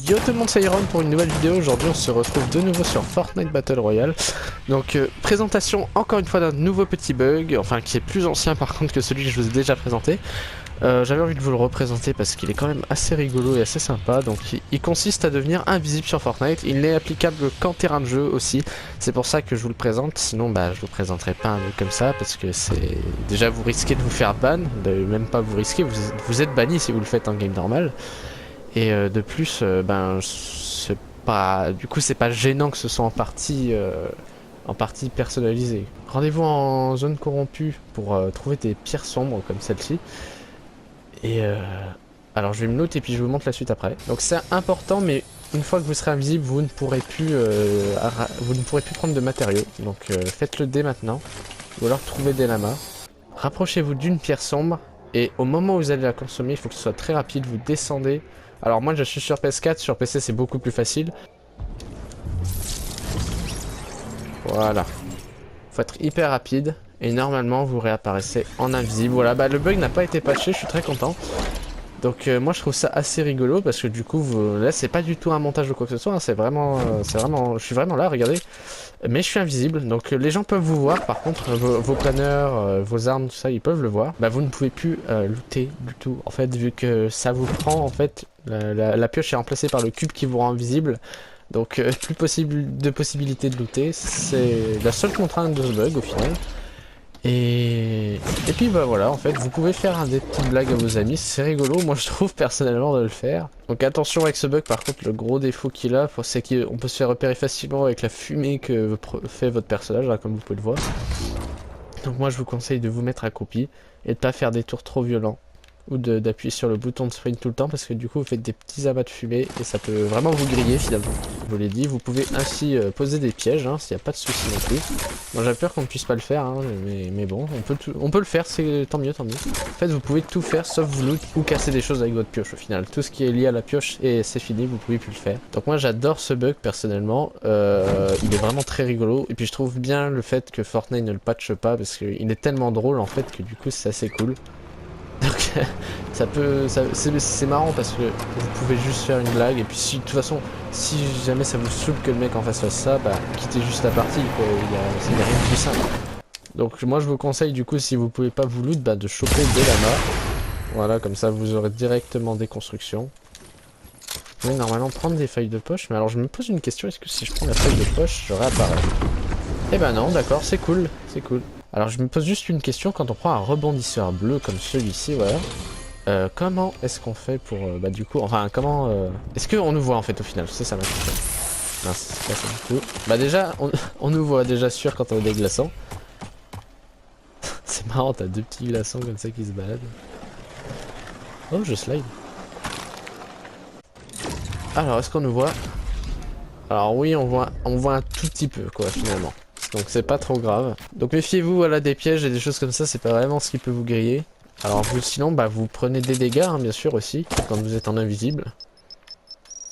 Yo tout le monde, c'est Iron pour une nouvelle vidéo. Aujourd'hui on se retrouve de nouveau sur Fortnite Battle Royale. Donc présentation encore une fois d'un nouveau petit bug, enfin qui est plus ancien par contre que celui que je vous ai déjà présenté. J'avais envie de vous le représenter parce qu'il est quand même assez rigolo et assez sympa. Donc il consiste à devenir invisible sur Fortnite. Il n'est applicable qu'en terrain de jeu aussi. C'est pour ça que je vous le présente. Sinon je vous présenterai pas un bug comme ça parce que c'est déjà vous risquez de vous faire ban, de même pas vous risquer. Vous êtes banni si vous le faites en game normal. Et de plus, c'est pas, du coup, c'est pas gênant que ce soit en partie personnalisé. Rendez-vous en zone corrompue pour trouver des pierres sombres comme celle-ci. Et alors, je vais me noter et puis je vous montre la suite après. Donc, c'est important, mais une fois que vous serez invisible, vous ne pourrez plus prendre de matériaux. Donc, faites-le dès maintenant, ou alors trouvez des lamas. Rapprochez-vous d'une pierre sombre. Et au moment où vous allez la consommer, il faut que ce soit très rapide. Vous descendez. Alors moi je suis sur PS4, sur PC c'est beaucoup plus facile. Voilà. Faut être hyper rapide. Et normalement vous réapparaissez en invisible. Voilà, le bug n'a pas été patché, je suis très content. Donc moi je trouve ça assez rigolo parce que du coup là c'est pas du tout un montage ou quoi que ce soit, hein, c'est vraiment, je suis vraiment là, regardez. Mais je suis invisible, donc les gens peuvent vous voir. Par contre vos planeurs, vos armes, tout ça, ils peuvent le voir. Vous ne pouvez plus looter du tout. En fait, vu que ça vous prend, en fait, la pioche est remplacée par le cube qui vous rend invisible. Donc plus de possibilité de looter. C'est la seule contrainte de ce bug au final. Et puis voilà, en fait, vous pouvez faire des petites blagues à vos amis, c'est rigolo, moi je trouve personnellement de le faire. Donc attention avec ce bug, par contre, le gros défaut qu'il a, c'est qu'on peut se faire repérer facilement avec la fumée que fait votre personnage, là, comme vous pouvez le voir. Donc moi je vous conseille de vous mettre accroupi et de pas faire des tours trop violents. Ou d'appuyer sur le bouton de sprint tout le temps parce que du coup vous faites des petits amas de fumée et ça peut vraiment vous griller finalement. Je vous l'ai dit, vous pouvez ainsi poser des pièges, hein, s'il n'y a pas de souci non plus. Moi j'ai peur qu'on ne puisse pas le faire, hein, mais bon, on peut le faire, c'est tant mieux, tant mieux. En fait vous pouvez tout faire sauf vous loot ou casser des choses avec votre pioche au final. Tout ce qui est lié à la pioche et c'est fini, vous pouvez plus le faire. Donc moi j'adore ce bug personnellement, il est vraiment très rigolo et puis je trouve bien le fait que Fortnite ne le patche pas parce qu'il est tellement drôle en fait que du coup c'est assez cool. Donc c'est marrant parce que vous pouvez juste faire une blague et puis si, de toute façon si jamais ça vous saoule que le mec en face fasse ça, quittez juste la partie quoi, il y a rien de plus simple. Donc moi je vous conseille du coup si vous pouvez pas vous loot de choper des lamas. Voilà, comme ça vous aurez directement des constructions. Vous pouvez normalement prendre des feuilles de poche, mais alors je me pose une question, est-ce que si je prends la feuille de poche je réapparais? Eh ben non, d'accord, c'est cool, c'est cool. Alors je me pose juste une question, quand on prend un rebondisseur bleu comme celui-ci, voilà, comment est-ce qu'on fait pour, du coup, enfin comment, est-ce qu'on nous voit en fait au final? C'est ça ma question. Non, c'est pas ça du tout. Déjà, on nous voit déjà sûr quand on a des glaçons. C'est marrant, t'as deux petits glaçons comme ça qui se baladent. Oh, je slide. Alors, est-ce qu'on nous voit? Alors oui, on voit un tout petit peu quoi finalement. Donc c'est pas trop grave. Donc méfiez-vous voilà, des pièges et des choses comme ça, c'est pas vraiment ce qui peut vous griller. Alors vous sinon vous prenez des dégâts hein, bien sûr aussi, quand vous êtes en invisible.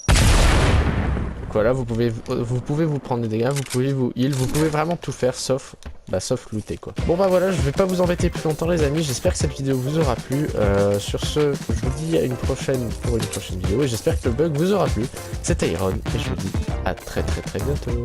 Donc voilà, vous pouvez vous prendre des dégâts, vous pouvez vous heal, vous pouvez vraiment tout faire sauf looter quoi. Bon voilà, je vais pas vous embêter plus longtemps les amis, j'espère que cette vidéo vous aura plu. Sur ce, je vous dis à une prochaine pour une prochaine vidéo et j'espère que le bug vous aura plu. C'était Iron et je vous dis à très bientôt.